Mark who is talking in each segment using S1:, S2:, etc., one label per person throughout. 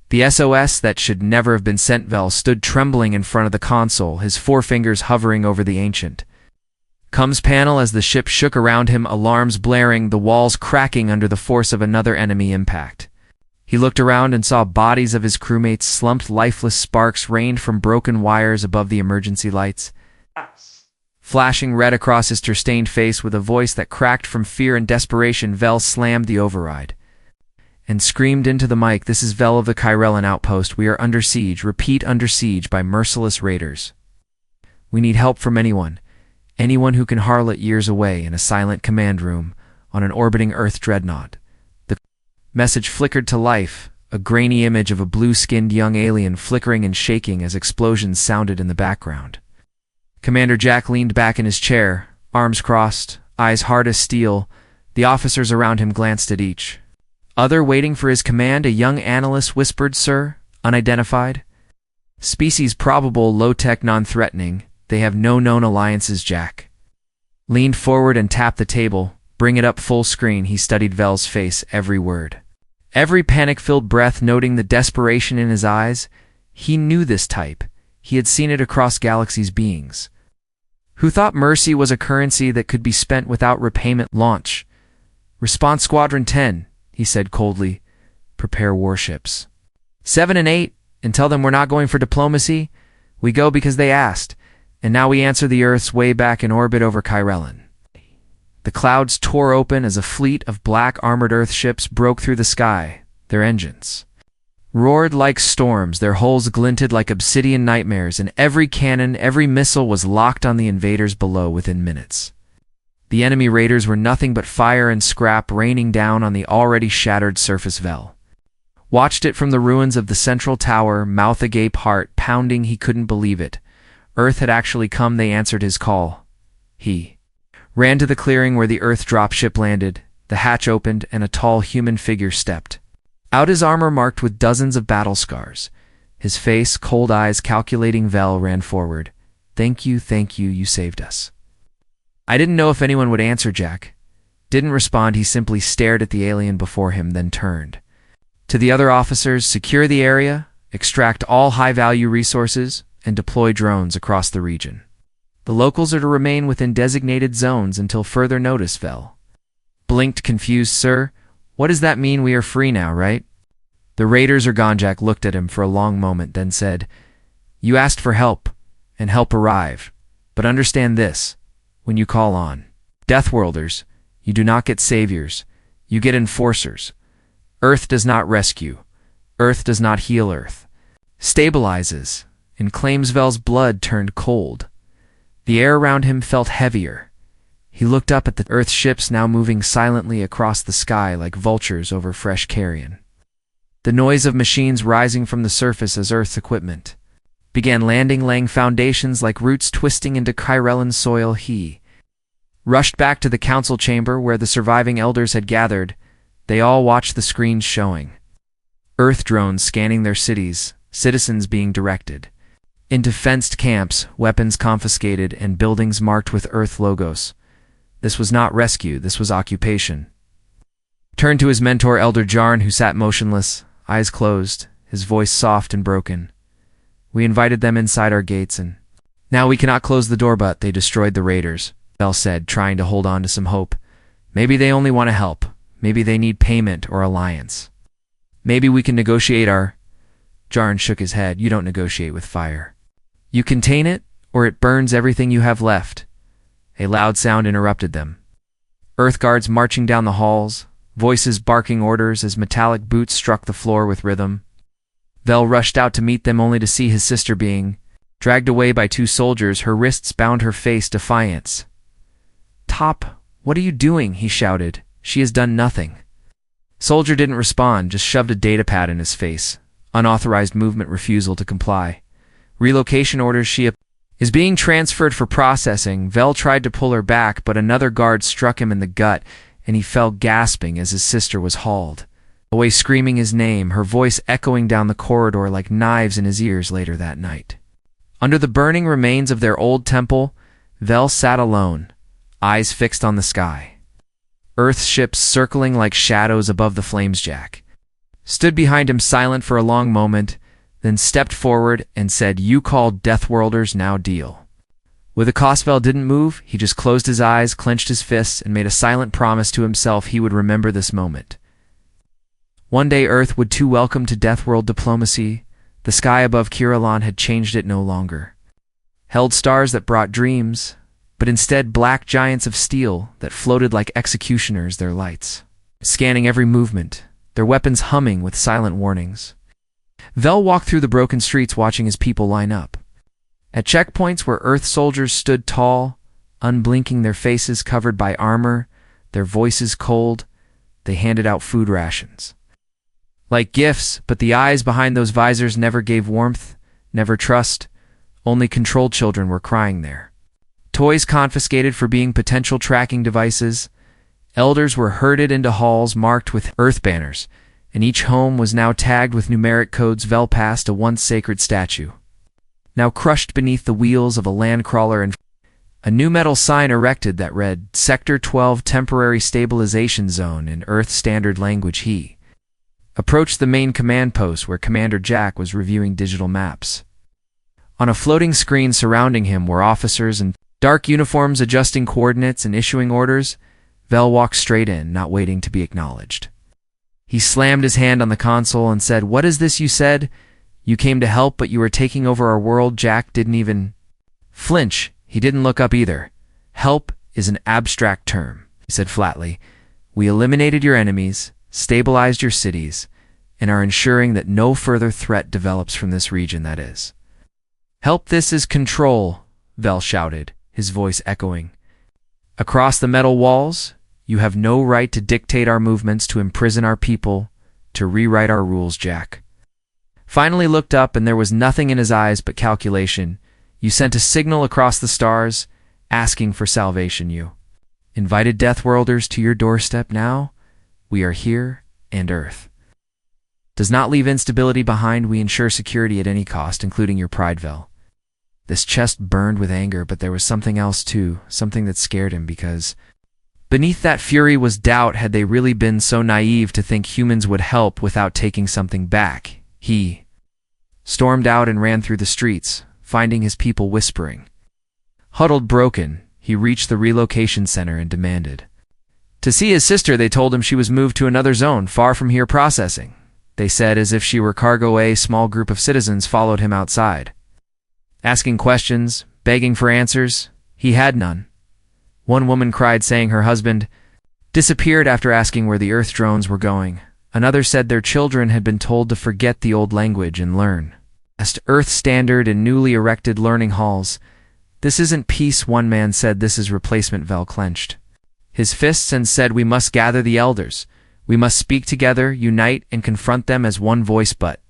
S1: The SOS that should never have been sent. Vel stood trembling in front of the console, his forefingers hovering over the ancient comms panel as the ship shook around him, alarms blaring, the walls cracking under the force of another enemy impact. He looked around and saw bodies of his crewmates slumped, lifeless. Sparks rained from broken wires above the emergency lights, flashing red across his tear-stained face. With a voice that cracked from fear and desperation, Vel slammed the override and screamed into the mic, "This is Vel of the Kyrellan outpost. We are under siege. Repeat, under siege by merciless raiders. We need help from anyone. Anyone who can harlot years away in a silent command room on an orbiting Earth dreadnought." The message flickered to life, a grainy image of a blue-skinned young alien flickering and shaking as explosions sounded in the background. Commander Jack leaned back in his chair, arms crossed, eyes hard as steel. The officers around him glanced at each other, waiting for his command. A young analyst whispered, "Sir, unidentified. Species probable, low-tech, non-threatening. They have no known alliances." Jack leaned forward and tapped the table. "Bring it up full screen." He studied Vel's face, every word, every panic-filled breath, noting the desperation in his eyes. He knew this type. He had seen it across galaxies. Beings who thought mercy was a currency that could be spent without repayment. "Launch. Response Squadron 10, he said coldly. "Prepare warships. 7 and 8, and tell them we're not going for diplomacy. We go because they asked, and now we answer the Earth's way back in orbit over Kyrellan." The clouds tore open as a fleet of black armored Earth ships broke through the sky. Their engines roared like storms, their hulls glinted like obsidian nightmares, and every cannon, every missile was locked on the invaders below within minutes. The enemy raiders were nothing but fire and scrap raining down on the already shattered surface. Vel watched it from the ruins of the central tower, mouth agape, heart pounding. He couldn't believe it. Earth had actually come. They answered his call. He ran to the clearing where the Earth dropship landed. The hatch opened, and a tall human figure stepped out, his armor marked with dozens of battle scars. His face, cold eyes calculating. Vel ran forward. Thank you, you saved us." "I didn't know if anyone would answer." Jack didn't respond. He simply stared at the alien before him, then turned to the other officers. "Secure the area, extract all high-value resources, and deploy drones across the region. The locals are to remain within designated zones until further notice." Vel blinked, confused. "Sir, what does that mean? We are free now, right?" "The raiders are gone." Jack looked at him for a long moment, then said, "You asked for help, and help arrived. But understand this, when you call on Deathworlders, you do not get saviors, you get enforcers. Earth does not rescue. Earth does not heal. Earth stabilizes and claims." Vel's blood turned cold. The air around him felt heavier. He looked up at the Earth ships now moving silently across the sky like vultures over fresh carrion. The noise of machines rising from the surface as Earth's equipment began landing, laying foundations like roots twisting into Kyrellan soil. He rushed back to the council chamber where the surviving elders had gathered. They all watched the screens showing Earth drones scanning their cities, citizens being directed into fenced camps, weapons confiscated, and buildings marked with Earth logos. This was not rescue, this was occupation. Turned to his mentor, Elder Jarn, who sat motionless, eyes closed, his voice soft and broken. "We invited them inside our gates, and now we cannot close the door, but they destroyed the raiders," Vel said, trying to hold on to some hope. "Maybe they only want to help. Maybe they need payment or alliance. Maybe we can negotiate our—" Jarn shook his head. "You don't negotiate with fire. You contain it, or it burns everything you have left." A loud sound interrupted them. Earth guards marching down the halls, voices barking orders as metallic boots struck the floor with rhythm. Vel rushed out to meet them, only to see his sister being dragged away by 2 soldiers, her wrists bound, her face defiance. "Top, what are you doing?" he shouted. "She has done nothing." Soldier didn't respond, just shoved a datapad in his face. Unauthorized movement, refusal to comply. Relocation orders. "She is being transferred for processing." Vel tried to pull her back, but another guard struck him in the gut, and he fell gasping as his sister was hauled away, screaming his name, her voice echoing down the corridor like knives in his ears. Later that night, under the burning remains of their old temple, Vel sat alone, eyes fixed on the sky. Earth ships circling like shadows above the flames. Jack stood behind him silent for a long moment, then stepped forward and said, "You called Deathworlders, now deal." With a Cosvel didn't move, he just closed his eyes, clenched his fists, and made a silent promise to himself he would remember this moment. One day Earth would too welcome to Deathworld diplomacy. The sky above Kirillon had changed it no longer. Held stars that brought dreams, but instead black giants of steel that floated like executioners, their lights scanning every movement, their weapons humming with silent warnings. Vel walked through the broken streets watching his people line up. At checkpoints where Earth soldiers stood tall, unblinking, their faces covered by armor, their voices cold, they handed out food rations. Like gifts, but the eyes behind those visors never gave warmth, never trust. Only controlled children were crying there. Toys confiscated for being potential tracking devices. Elders were herded into halls marked with Earth banners, and each home was now tagged with numeric codes Vel passed a once sacred statue. Now crushed beneath the wheels of a land crawler, and a new metal sign erected that read, Sector 12 Temporary Stabilization Zone in Earth Standard Language. He approached the main command post where Commander Jack was reviewing digital maps. On a floating screen surrounding him were officers in dark uniforms adjusting coordinates and issuing orders. Vel walked straight in, not waiting to be acknowledged. He slammed his hand on the console and said, "What is this you said? You came to help, but you were taking over our world." Jack didn't even flinch. He didn't look up either. "Help is an abstract term," he said flatly. "We eliminated your enemies, stabilized your cities, and are ensuring that no further threat develops from this region, that is." "Help, this is control," Vel shouted, his voice echoing. "Across the metal walls, you have no right to dictate our movements, to imprison our people, to rewrite our rules." Jack finally looked up, and there was nothing in his eyes but calculation. "You sent a signal across the stars, asking for salvation. You invited Deathworlders to your doorstep. Now we are here, and Earth does not leave instability behind. We ensure security at any cost, including your pride." Vel. This chest burned with anger, but there was something else too, something that scared him, because beneath that fury was doubt. Had they really been so naive to think humans would help without taking something back? He stormed out and ran through the streets, finding his people whispering. Huddled, broken, he reached the relocation center and demanded to see his sister. They told him she was moved to another zone, far from here, processing. They said as if she were cargo. A small group of citizens followed him outside, asking questions, begging for answers. He had none. One woman cried, saying her husband disappeared after asking where the Earth drones were going. Another said their children had been told to forget the old language and learn Earth standard in newly erected learning halls. "This isn't peace," one man said. "This is replacement." Vel clenched his fists and said, "We must gather the elders. We must speak together, unite, and confront them as one voice." But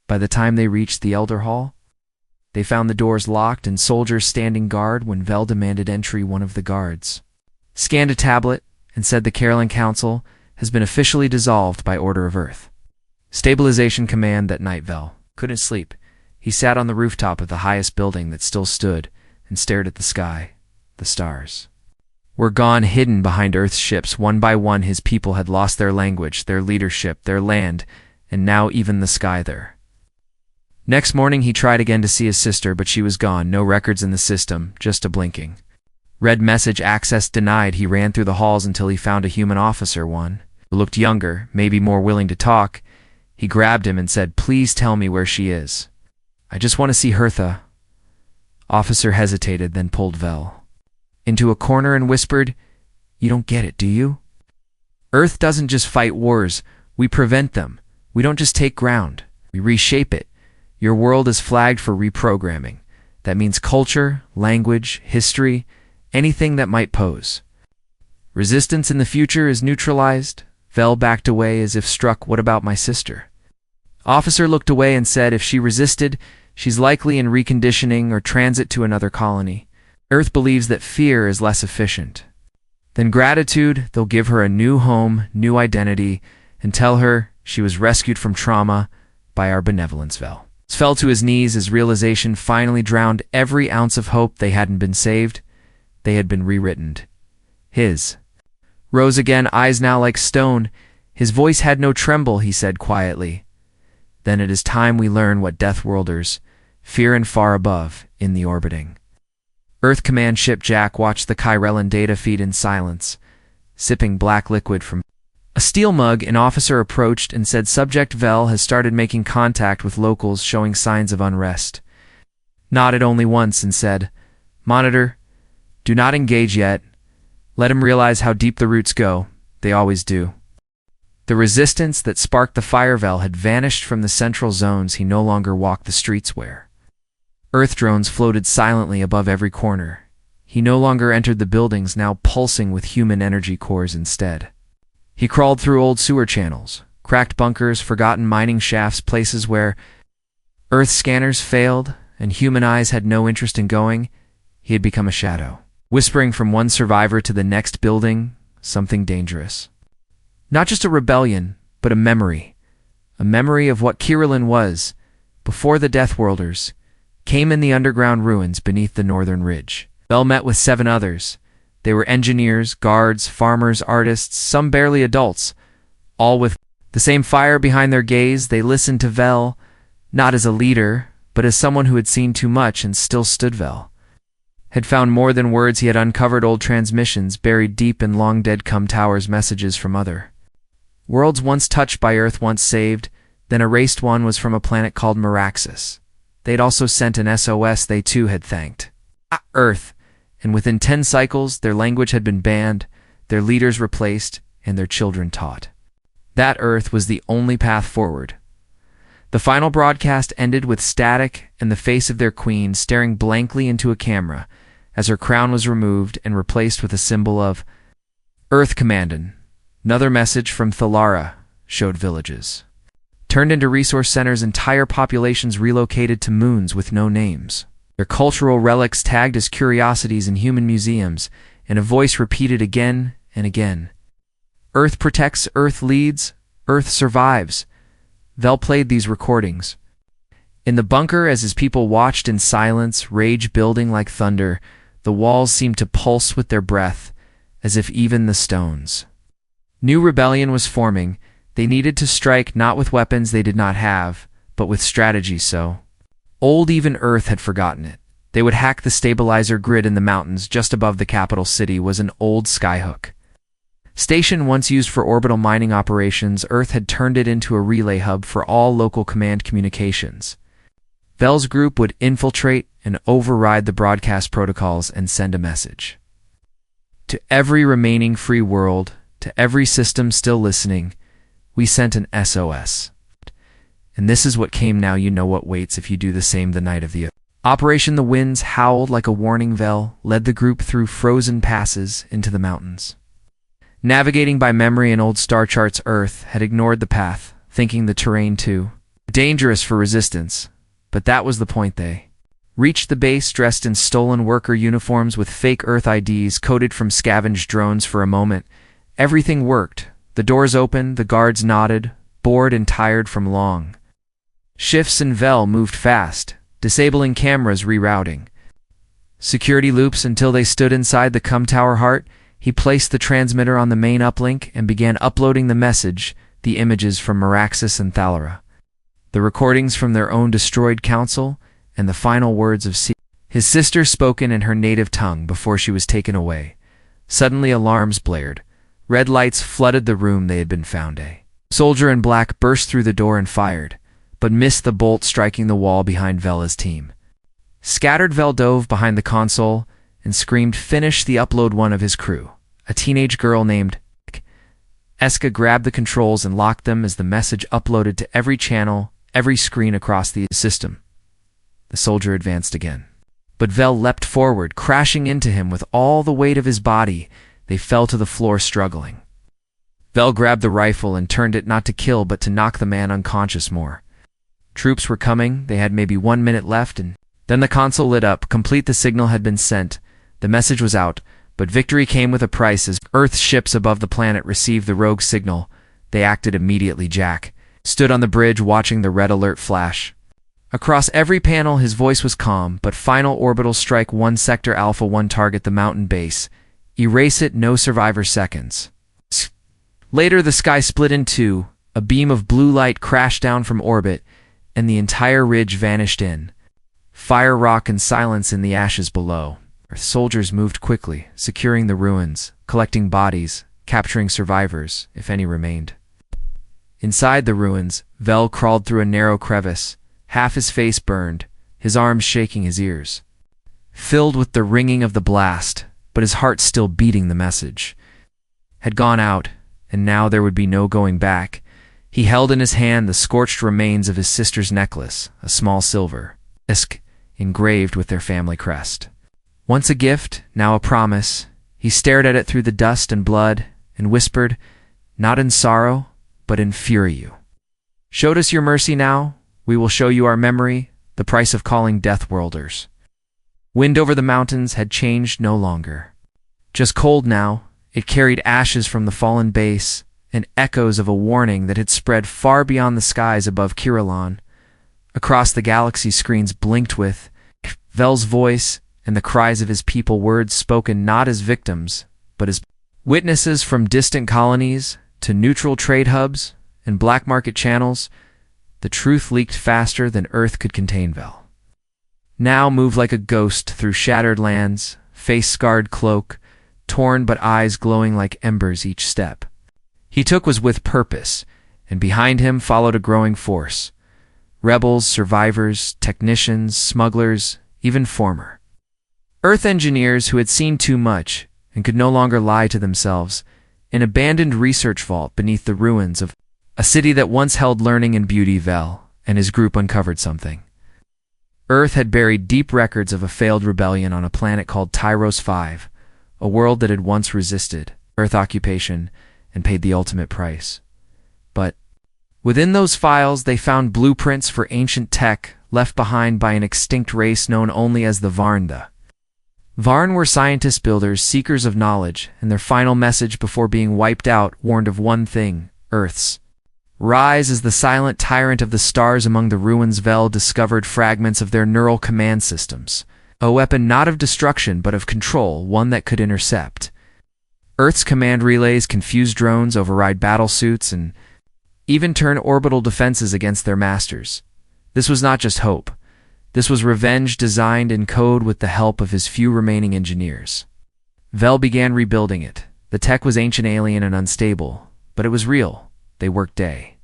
S1: by the time they reached the Elder Hall, they found the doors locked and soldiers standing guard. When Vel demanded entry, one of the guards scanned a tablet and said, "The Carolyn Council has been officially dissolved by order of Earth Stabilization Command." That night Vel couldn't sleep. He sat on the rooftop of the highest building that still stood and stared at the sky. The stars were gone, hidden behind Earth's ships. One by one his people had lost their language, their leadership, their land, and now even the sky there. Next morning he tried again to see his sister, but she was gone. No records in the system, just a blinking red message, "Access denied." He ran through the halls until he found a human officer, one who looked younger, maybe more willing to talk. He grabbed him and said, "Please tell me where she is. I just want to see Hertha." Officer hesitated, then pulled Vel into a corner and whispered, "You don't get it, do you? Earth doesn't just fight wars. We prevent them. We don't just take ground. We reshape it. Your world is flagged for reprogramming. That means culture, language, history, anything that might pose resistance in the future is neutralized." Vel backed away as if struck. "What about my sister?" Officer looked away and said, "If she resisted, she's likely in reconditioning or transit to another colony. Earth believes that fear is less efficient than gratitude. They'll give her a new home, new identity, and tell her she was rescued from trauma by our benevolence." Vel fell to his knees as realization finally drowned every ounce of hope. They hadn't been saved. They had been rewritten. His rose again, eyes now like stone. His voice had no tremble, he said quietly. Then it is time we learn what Deathworlders fear and far above in the orbiting. Earth Command Ship Jack watched the Chirellan data feed in silence, sipping black liquid from a steel mug. An officer approached and said Subject Vel has started making contact with locals showing signs of unrest. Nodded only once and said, Monitor, do not engage yet. Let him realize how deep the roots go. They always do. The resistance that sparked the fire Vel had vanished from the central zones. He no longer walked the streets where Earth drones floated silently above every corner. He no longer entered the buildings, now pulsing with human energy cores instead. He crawled through old sewer channels, cracked bunkers, forgotten mining shafts, places where Earth scanners failed and human eyes had no interest in going. He had become a shadow, whispering from one survivor to the next building something dangerous. Not just a rebellion, but a memory of what Kirillin was before the Deathworlders came in the underground ruins beneath the northern ridge. Vel met with 7 others. They were engineers, guards, farmers, artists, some barely adults, all with the same fire behind their gaze. They listened to Vel, not as a leader, but as someone who had seen too much and still stood. Vel had found more than words. He had uncovered old transmissions buried deep in long-dead Cum Towers, messages from other worlds once touched by Earth, once saved, then erased. One was from a planet called Meraxis. They'd also sent an SOS they too had thanked Earth, and within 10 cycles their language had been banned, their leaders replaced, and their children taught. That Earth was the only path forward. The final broadcast ended with static and the face of their queen staring blankly into a camera as her crown was removed and replaced with a symbol of Earth Commandant. Another message from Thalara showed villages turned into resource centers, entire populations relocated to moons with no names, their cultural relics tagged as curiosities in human museums, and a voice repeated again and again. Earth protects, Earth leads, Earth survives. Vel played these recordings in the bunker as his people watched in silence, rage building like thunder. The walls seemed to pulse with their breath, as if even the stones. New rebellion was forming. They needed to strike not with weapons they did not have, but with strategy. So old even Earth had forgotten it. They would hack the stabilizer grid in the mountains just above the capital city. Was an old skyhook station once used for orbital mining operations. Earth had turned it into a relay hub for all local command communications. Vel's group would infiltrate and override the broadcast protocols and send a message to every remaining free world, to every system still listening. We sent an SOS. And this is what came. Now you know what waits if you do the same the night of the operation. The winds howled like a warning. Vel led the group through frozen passes into the mountains. Navigating by memory and old star charts, Earth had ignored the path, thinking the terrain too dangerous for resistance. But that was the point. They reached the base dressed in stolen worker uniforms with fake Earth IDs coded from scavenged drones. For a moment, everything worked. The doors opened, the guards nodded, bored and tired from long shifts, and Vel moved fast, disabling cameras, rerouting security loops until they stood inside the Cum Tower heart. He placed the transmitter on the main uplink and began uploading the message, the images from Meraxis and Thalara, the recordings from their own destroyed council, and the final words of his sister spoken in her native tongue before she was taken away. Suddenly alarms blared. Red lights flooded the room they had been found. A soldier in black burst through the door and fired, but missed the bolt, striking the wall behind Vela's team. Scattered, Vel dove behind the console and screamed, "Finish the upload!" One of his crew, a teenage girl named Eska, grabbed the controls and locked them as the message uploaded to every channel, every screen across the system. The soldier advanced again, but Vel leapt forward, crashing into him with all the weight of his body. They fell to the floor, struggling. Vel grabbed the rifle and turned it not to kill but to knock the man unconscious. More troops were coming. They had maybe 1 minute left, and then the console lit up. Complete. The signal had been sent. The message was out, but victory came with a price. As Earth's ships above the planet received the rogue signal, they acted immediately. Jack stood on the bridge watching the red alert flash across every panel. His voice was calm, but final: orbital strike 1, Sector Alpha 1, target the mountain base. Erase it, no survivor seconds. Later, the sky split in two, a beam of blue light crashed down from orbit, and the entire ridge vanished in. Fire, rock, and silence in the ashes below. Earth soldiers moved quickly, securing the ruins, collecting bodies, capturing survivors, if any remained. Inside the ruins, Vel crawled through a narrow crevice, half his face burned, his arms shaking his ears. Filled with the ringing of the blast, but his heart still beating the message. Had gone out, and now there would be no going back. He held in his hand the scorched remains of his sister's necklace, a small silver disc engraved with their family crest. Once a gift, now a promise, he stared at it through the dust and blood and whispered, "Not in sorrow, but in fury. Showed us your mercy now, we will show you our memory, the price of calling death worlders." Wind over the mountains had changed no longer. Just cold now, it carried ashes from the fallen base and echoes of a warning that had spread far beyond the skies above Kirillon. Across the galaxy, screens blinked with Vel's voice and the cries of his people, words spoken not as victims, but as witnesses from distant colonies to neutral trade hubs and black market channels. The truth leaked faster than Earth could contain Vel. Now moved like a ghost through shattered lands, face-scarred cloak, torn but eyes glowing like embers each step. He took was with purpose, and behind him followed a growing force. Rebels, survivors, technicians, smugglers, even former Earth engineers who had seen too much and could no longer lie to themselves. An abandoned research vault beneath the ruins of a city that once held learning and beauty. Vel and his group uncovered something. Earth had buried deep records of a failed rebellion on a planet called Tyros 5, a world that had once resisted Earth occupation and paid the ultimate price. But within those files they found blueprints for ancient tech left behind by an extinct race known only as the Varn. The Varn were scientists, builders, seekers of knowledge, and their final message before being wiped out warned of one thing: Earth's rise as the silent tyrant of the stars. Among the ruins, Vel discovered fragments of their neural command systems, a weapon not of destruction but of control, one that could intercept Earth's command relays, confuse drones, override battlesuits, and even turn orbital defenses against their masters. This was not just hope. This was revenge designed in code with the help of his few remaining engineers. Vel began rebuilding it. The tech was ancient, alien, and unstable, but it was real. They worked day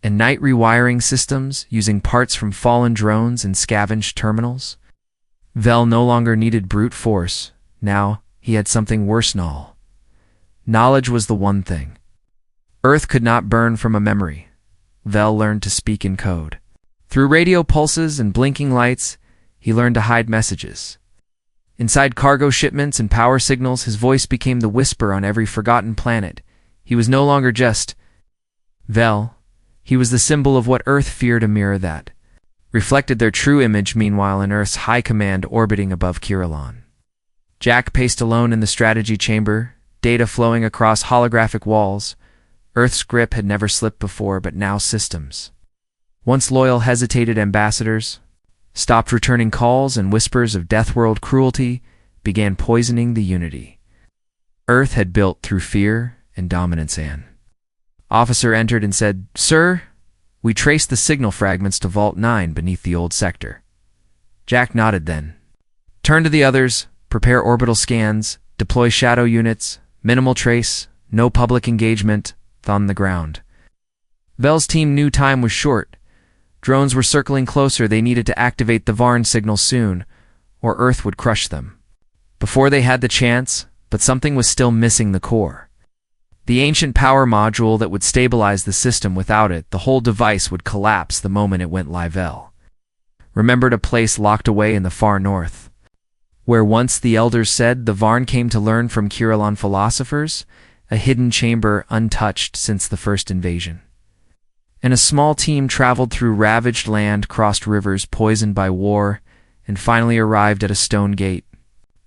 S1: and night rewiring systems, using parts from fallen drones and scavenged terminals. Vel no longer needed brute force. Now he had something worse than all. Knowledge was the one thing Earth could not burn from a memory. Vel learned to speak in code. Through radio pulses and blinking lights, he learned to hide messages. Inside cargo shipments and power signals, his voice became the whisper on every forgotten planet. He was no longer just Vel. He was the symbol of what Earth feared, a mirror that reflected their true image. Meanwhile, in Earth's high command orbiting above Kirillon, Jack paced alone in the strategy chamber, data flowing across holographic walls. Earth's grip had never slipped before, but now systems, once loyal, hesitated. Ambassadors stopped returning calls, and whispers of death-world cruelty began poisoning the unity Earth had built through fear and dominance. An officer entered and said, "Sir, we traced the signal fragments to Vault 9 beneath the old sector." Jack nodded, then turned to the others. "Prepare orbital scans, deploy shadow units, minimal trace, no public engagement." On the ground, Vel's team knew time was short. Drones were circling closer. They needed to activate the Varn signal soon, or Earth would crush them before they had the chance. But something was still missing: the core. The ancient power module that would stabilize the system. Without it, the whole device would collapse the moment it went live. Vel remembered a place locked away in the far north, where once the elders said the Varn came to learn from Kirillon philosophers, a hidden chamber untouched since the first invasion. And a small team traveled through ravaged land, crossed rivers poisoned by war, and finally arrived at a stone gate,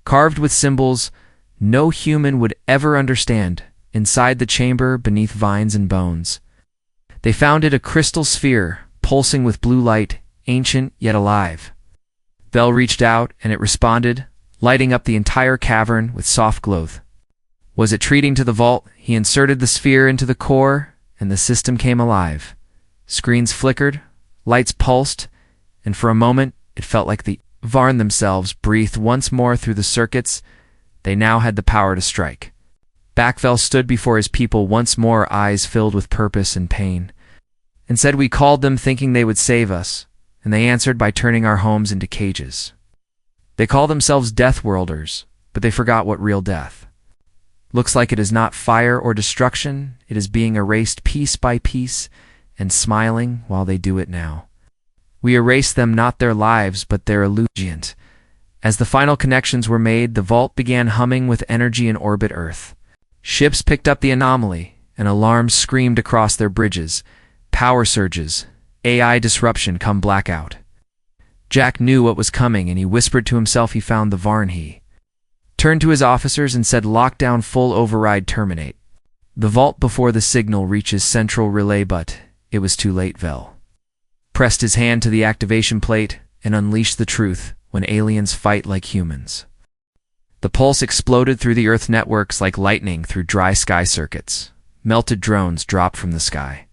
S1: carved with symbols no human would ever understand. Inside the chamber, beneath vines and bones, they found it, a crystal sphere, pulsing with blue light, ancient yet alive. Vel reached out, and it responded, lighting up the entire cavern with soft glow. Was it treating to the vault? He inserted the sphere into the core, and the system came alive. Screens flickered, lights pulsed, and for a moment it felt like the Varn themselves breathed once more through the circuits. They now had the power to strike. Backvel stood before his people once more, eyes filled with purpose and pain, and said, "We called them thinking they would save us, and they answered by turning our homes into cages. They call themselves Death Worlders, but they forgot what real death looks like. It is not fire or destruction, it is being erased piece by piece and smiling while they do it now. We erase them, not their lives, but their illusion." As the final connections were made, the vault began humming with energy in orbit Earth. Ships picked up the anomaly, and alarms screamed across their bridges. Power surges, AI disruption, come blackout. Jack knew what was coming, and he whispered to himself he found the Varn. He turned to his officers and said, "Lockdown, full override, terminate the vault before the signal reaches central relay." But it was too late. Vel pressed his hand to the activation plate and unleashed the truth: when aliens fight like humans. The pulse exploded through the Earth networks like lightning through dry sky circuits. Melted drones dropped from the sky.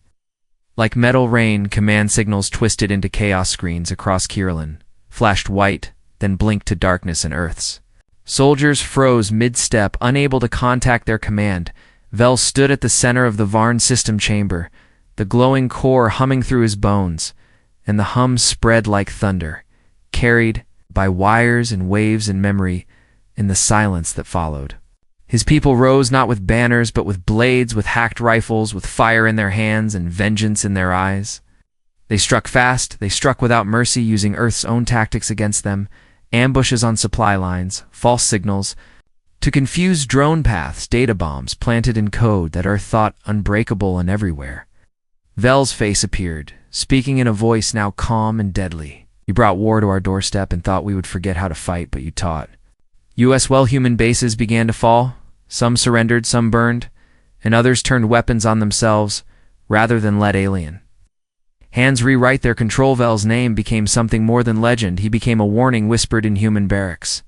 S1: Like metal rain, command signals twisted into chaos. Screens across Kirillin flashed white, then blinked to darkness and Earths. Soldiers froze mid-step, unable to contact their command. Vel stood at the center of the Varn system chamber, the glowing core humming through his bones, and the hum spread like thunder, carried by wires and waves and memory in the silence that followed. His people rose not with banners, but with blades, with hacked rifles, with fire in their hands and vengeance in their eyes. They struck fast, they struck without mercy, using Earth's own tactics against them: ambushes on supply lines, false signals, to confuse drone paths, data bombs planted in code that Earth thought unbreakable and everywhere. Vel's face appeared, speaking in a voice now calm and deadly. "You brought war to our doorstep and thought we would forget how to fight, but you taught." U.S. human bases began to fall. Some surrendered, some burned, and others turned weapons on themselves rather than let alien hands rewrite their control. Vel's name became something more than legend. He became a warning whispered in human barracks.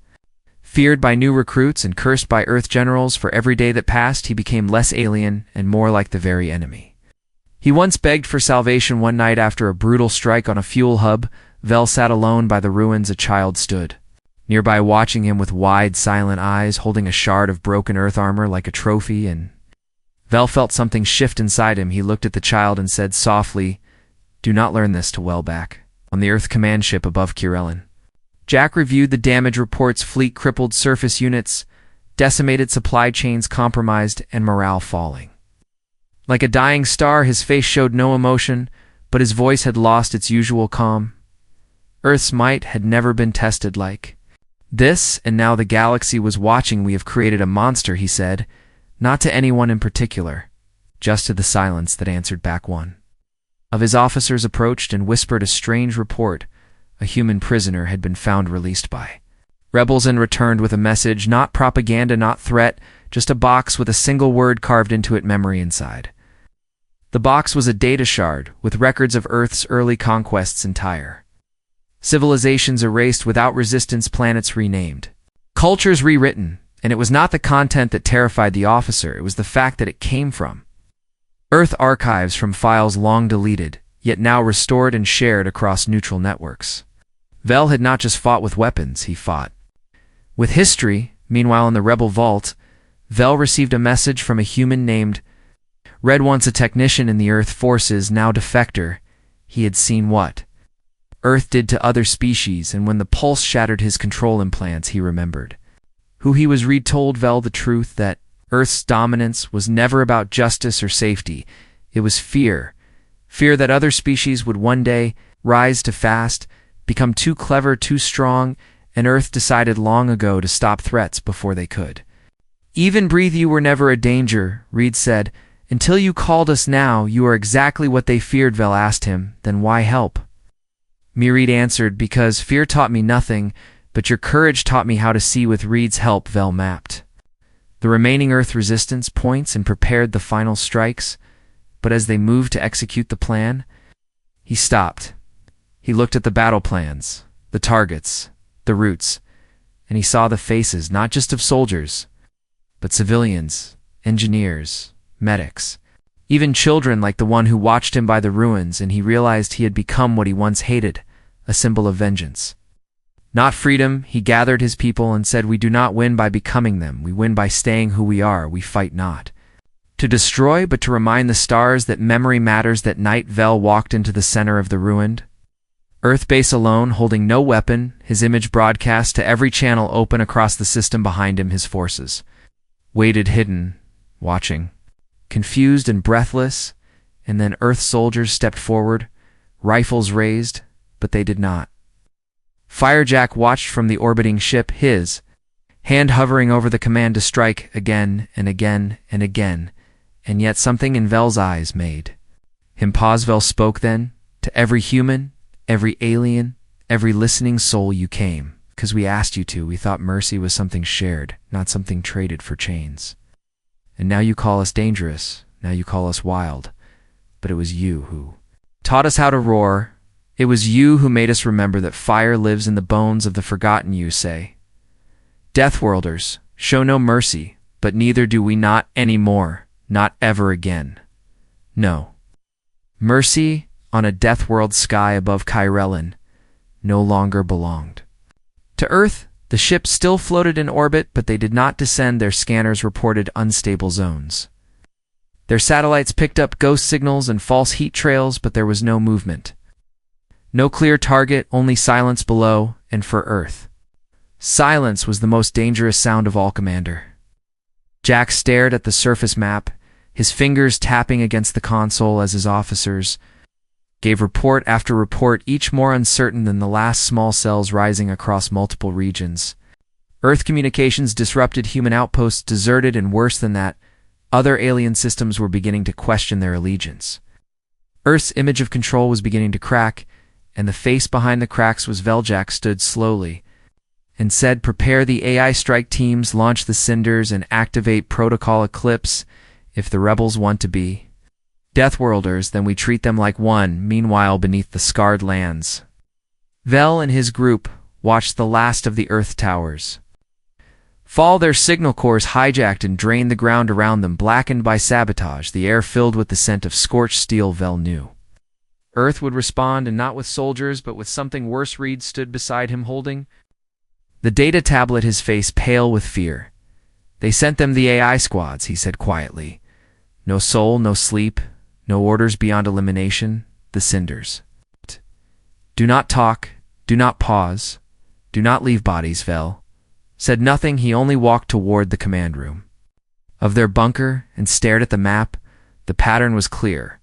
S1: Feared by new recruits and cursed by Earth generals, for every day that passed he became less alien and more like the very enemy. He once begged for salvation. One night after a brutal strike on a fuel hub, Vel sat alone by the ruins. A child stood nearby, watching him with wide, silent eyes, holding a shard of broken Earth armor like a trophy, and Vel felt something shift inside him. He looked at the child and said softly, "Do not learn this to Wellback." On the Earth command ship above Kirillin, Jack reviewed the damage reports: fleet crippled, surface units decimated, supply chains compromised, and morale falling. Like a dying star, his face showed no emotion, but his voice had lost its usual calm. Earth's might had never been tested like this, and now the galaxy was watching. "We have created a monster," he said, not to anyone in particular, just to the silence that answered back. One of his officers approached and whispered a strange report. A human prisoner had been found, released by rebels, and returned with a message: not propaganda, not threat, just a box with a single word carved into it: memory inside. The box was a data shard with records of Earth's early conquests, entire civilizations erased without resistance, planets renamed, cultures rewritten. And it was not the content that terrified the officer, it was the fact that it came from Earth archives, from files long deleted, yet now restored and shared across neutral networks. Vel had not just fought with weapons, he fought with history. Meanwhile, in the rebel vault, Vel received a message from a human named Red, once a technician in the Earth forces, now defector. He had seen what Earth did to other species, and when the pulse shattered his control implants, he remembered who he was. Reed told Vel the truth, that Earth's dominance was never about justice or safety. It was fear. Fear that other species would one day rise too fast, become too clever, too strong, and Earth decided long ago to stop threats before they could even breathe. "You were never a danger," Reed said, "until you called us. Now you are exactly what they feared." Vel asked him, "Then why help?" Reed answered, "Because fear taught me nothing, but your courage taught me how to see." With Reed's help, Vel mapped the remaining Earth resistance points and prepared the final strikes. But as they moved to execute the plan, he stopped. He looked at the battle plans, the targets, the routes, and he saw the faces not just of soldiers, but civilians, engineers, medics, even children like the one who watched him by the ruins, and he realized he had become what he once hated, a symbol of vengeance. Not freedom, he gathered his people and said, "We do not win by becoming them, we win by staying who we are, we fight not to destroy, but to remind the stars that memory matters." That night Vel walked into the center of the ruined Earth base alone, holding no weapon, his image broadcast to every channel open across the system behind him. His forces waited hidden, watching, confused and breathless, and then Earth soldiers stepped forward, rifles raised, but they did not. Firejack watched from the orbiting ship, his hand hovering over the command to strike again and again and again, and yet something in Vel's eyes made him pause. Vel spoke then, "To every human, every alien, every listening soul, you came, because we asked you to. We thought mercy was something shared, not something traded for chains. And now you call us dangerous, now you call us wild. But it was you who taught us how to roar. It was you who made us remember that fire lives in the bones of the forgotten. You say, Deathworlders, show no mercy, but neither do we not anymore, not ever again. No. Mercy on a Deathworld sky above Kyrellin no longer belonged to Earth. The ship still floated in orbit, but they did not descend. Their scanners reported unstable zones. Their satellites picked up ghost signals and false heat trails, but there was no movement. No clear target, only silence below, and for Earth. Silence was the most dangerous sound of all, Commander. Jack stared at the surface map, his fingers tapping against the console as his officers gave report after report, each more uncertain than the last. Small cells rising across multiple regions. Earth communications disrupted, human outposts deserted, and worse than that, other alien systems were beginning to question their allegiance. Earth's image of control was beginning to crack, and the face behind the cracks was Vel. Jack stood slowly and said, "Prepare the AI strike teams, launch the cinders, and activate Protocol Eclipse. If the rebels want to be Deathworlders, then we treat them like one." Meanwhile, beneath the scarred lands, Vel and his group watched the last of the Earth towers fall, their signal cores hijacked and drained, the ground around them blackened by sabotage, the air filled with the scent of scorched steel. Vel knew Earth would respond, and not with soldiers, but with something worse. Reed stood beside him, holding the data tablet, his face pale with fear. "They sent them the AI squads," he said quietly. "No soul, no sleep, no orders beyond elimination. The cinders. Do not talk, do not pause, do not leave bodies." Vel said nothing. He only walked toward the command room of their bunker and stared at the map. The pattern was clear.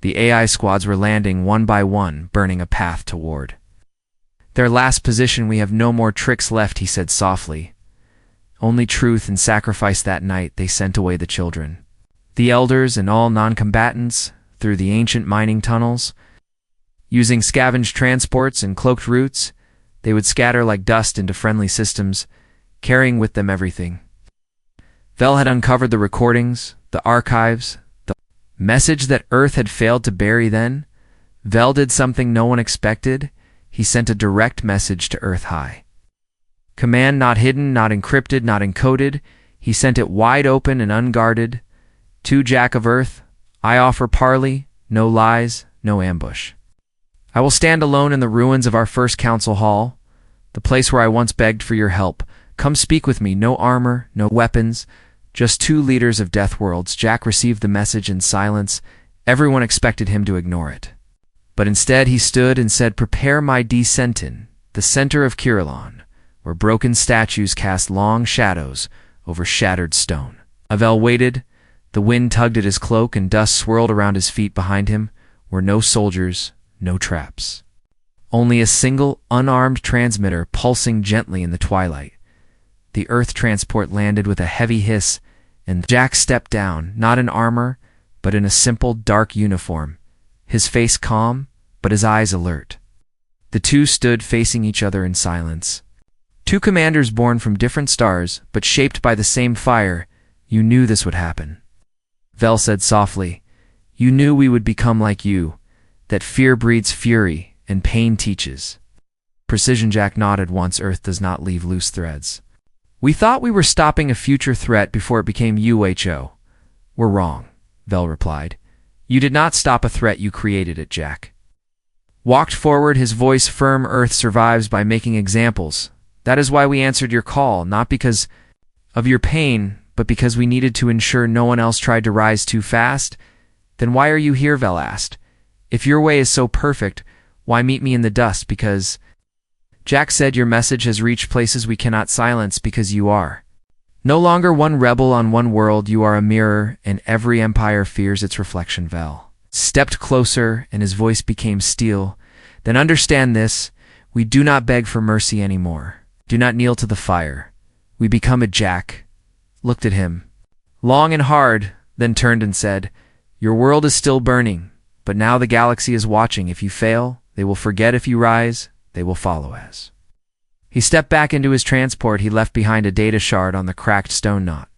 S1: The AI squads were landing one by one, burning a path toward their last position. "We have no more tricks left," he said softly. "Only truth and sacrifice." That night they sent away the children, the elders, and all non-combatants through the ancient mining tunnels. Using scavenged transports and cloaked routes, they would scatter like dust into friendly systems, carrying with them everything. Vel had uncovered the recordings, the archives, the message that Earth had failed to bury. Then Vel did something no one expected. He sent a direct message to Earth High Command, not hidden, not encrypted, not encoded. He sent it wide open and unguarded. "To Jack of Earth, I offer parley, no lies, no ambush. I will stand alone in the ruins of our first council hall, the place where I once begged for your help. Come speak with me. No armor, no weapons, just two leaders of Deathworlds." Jack received the message in silence. Everyone expected him to ignore it. But instead he stood and said, "Prepare my descentin, the center of Kyrellin, where broken statues cast long shadows over shattered stone." Vel waited. The wind tugged at his cloak and dust swirled around his feet. Behind him were no soldiers, no traps. Only a single, unarmed transmitter pulsing gently in the twilight. The Earth transport landed with a heavy hiss, and Jack stepped down, not in armor, but in a simple, dark uniform, his face calm, but his eyes alert. The two stood facing each other in silence. Two commanders born from different stars, but shaped by the same fire. "You knew this would happen," Vel said softly. "You knew we would become like you, that fear breeds fury and pain teaches precision." Jack nodded. "Once Earth does not leave loose threads, We thought we were stopping a future threat before it became UHO. We're wrong, Vel replied. You did not stop a threat, you created it, Jack. Walked forward, his voice firm. Earth survives by making examples. That is why we answered your call, not because of your pain, but because we needed to ensure no one else tried to rise too fast. Then why are you here, Vel asked. If your way is so perfect, why meet me in the dust? Because Jack said your message has reached places we cannot silence because you are no longer one rebel on one world. You are a mirror, and every empire fears its reflection. Vel stepped closer, and his voice became steel. Then understand this. We do not beg for mercy anymore. Do not kneel to the fire. We become a Jack. Looked at him long and hard, then turned and said, your world is still burning, but now the galaxy is watching. If you fail, they will forget. If you rise, they will follow as. He stepped back into his transport. He left behind a data shard on the cracked stone knot.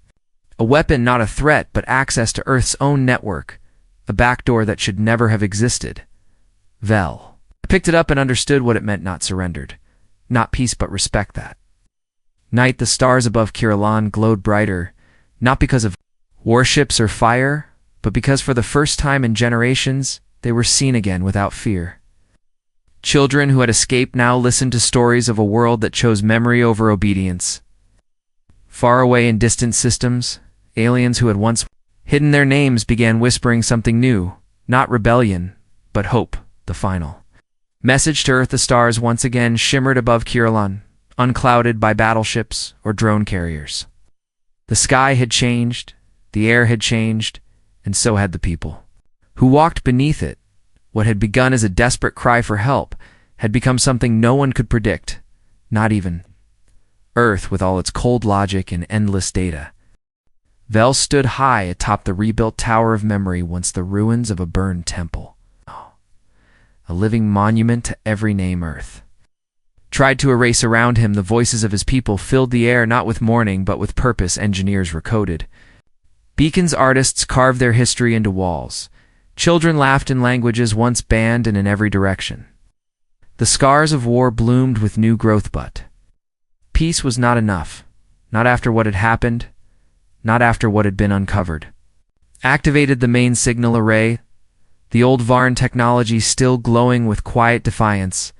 S1: A weapon, not a threat, but access to Earth's own network. A backdoor that should never have existed. Vel picked it up and understood what it meant. Not surrendered. Not peace, but respect. That night, the stars above Kiralan glowed brighter, not because of warships or fire, but because for the first time in generations, they were seen again without fear. Children who had escaped now listened to stories of a world that chose memory over obedience. Far away in distant systems, aliens who had once hidden their names began whispering something new, not rebellion, but hope, the final message to Earth. The stars once again shimmered above Kiralan, unclouded by battleships or drone carriers. The sky had changed, the air had changed, and so had the people who walked beneath it. What had begun as a desperate cry for help had become something no one could predict, not even Earth with all its cold logic and endless data. Vel stood high atop the rebuilt Tower of Memory, once the ruins of a burned temple. A living monument to every name Earth tried to erase around him. The voices of his people filled the air, not with mourning, but with purpose. Engineers recoded beacons, artists carved their history into walls. Children laughed in languages once banned and in every direction. The scars of war bloomed with new growth, but peace was not enough. Not after what had happened, not after what had been uncovered. Activated the main signal array, the old Varn technology still glowing with quiet defiance,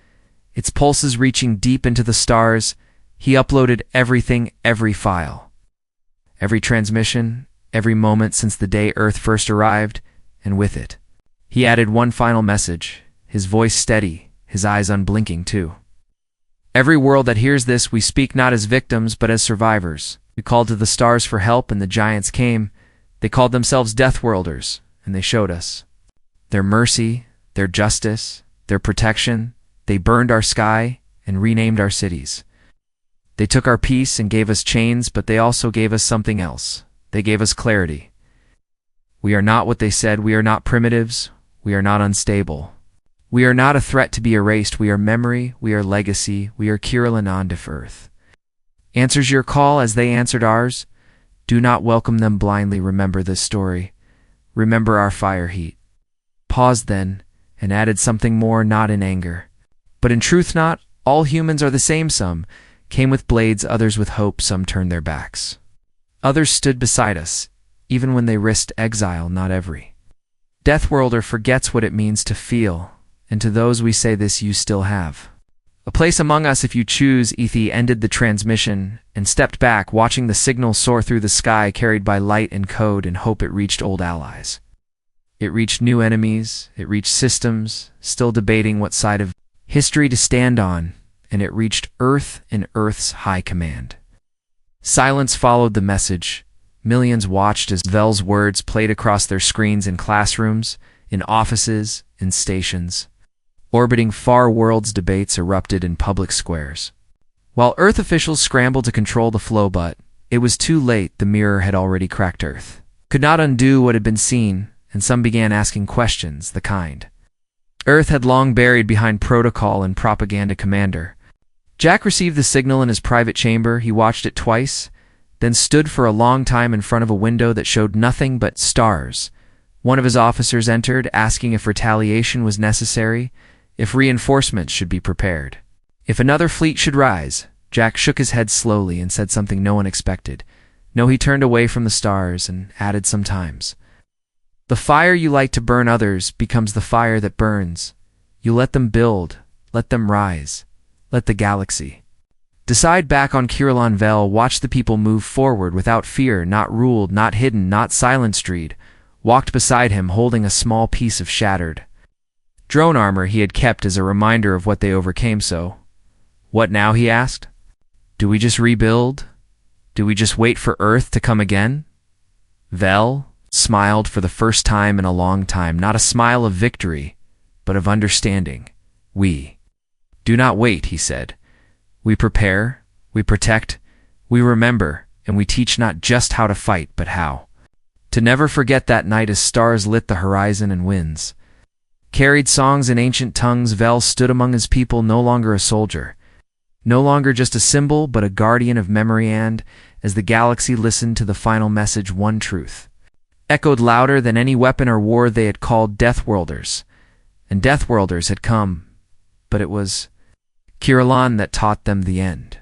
S1: its pulses reaching deep into the stars. He uploaded everything, every file, every transmission, every moment since the day Earth first arrived. And with it, he added one final message, his voice steady, his eyes unblinking too. Every world that hears this, we speak not as victims, but as survivors. We called to the stars for help, and the giants came. They called themselves Deathworlders, and they showed us their mercy, their justice, their protection. They burned our sky and renamed our cities. They took our peace and gave us chains, but they also gave us something else. They gave us clarity. We are not what they said. We are not primitives. We are not unstable. We are not a threat to be erased. We are memory. We are legacy. We are Kiralan of Earth. Answers your call as they answered ours. Do not welcome them blindly. Remember this story. Remember our fire heat. Paused then, and added something more, not in anger, but in truth. Not all humans are the same. Some came with blades, others with hope. Some turned their backs. Others stood beside us, even when they risked exile. Not every Deathworlder forgets what it means to feel, and to those we say this, you still have a place among us if you choose. Ethi ended the transmission and stepped back, watching the signal soar through the sky, carried by light and code and hope. It reached old allies. It reached new enemies. It reached systems still debating what side of history to stand on, and it reached Earth and Earth's high command. Silence followed the message. Millions watched as Vel's words played across their screens in classrooms, in offices, in stations. Orbiting far worlds, debates erupted in public squares, while Earth officials scrambled to control the flow, but it was too late. The mirror had already cracked. Earth could not undo what had been seen, and some began asking questions, the kind Earth had long buried behind protocol and propaganda. Commander Jack received the signal in his private chamber. He watched it twice, then stood for a long time in front of a window that showed nothing but stars. One of his officers entered, asking if retaliation was necessary, if reinforcements should be prepared, if another fleet should rise. Jack shook his head slowly and said something no one expected. No, he turned away from the stars and added sometimes. The fire you light to burn others becomes the fire that burns. You let them build, let them rise, let the galaxy decide. Back on Kirillon, Vel watched the people move forward without fear, not ruled, not hidden, not silenced. Reed walked beside him holding a small piece of shattered drone armor he had kept as a reminder of what they overcame. So, what now, he asked. Do we just rebuild? Do we just wait for Earth to come again? Vel smiled for the first time in a long time, not a smile of victory, but of understanding. We do not wait, he said. We prepare, we protect, we remember, and we teach not just how to fight, but how to never forget. That night, as stars lit the horizon and winds carried songs in ancient tongues, Vel stood among his people, no longer a soldier, no longer just a symbol, but a guardian of memory. And as the galaxy listened to the final message, one truth echoed louder than any weapon or war. They had called Deathworlders, and Deathworlders had come, but it was Kirillon that taught them the end.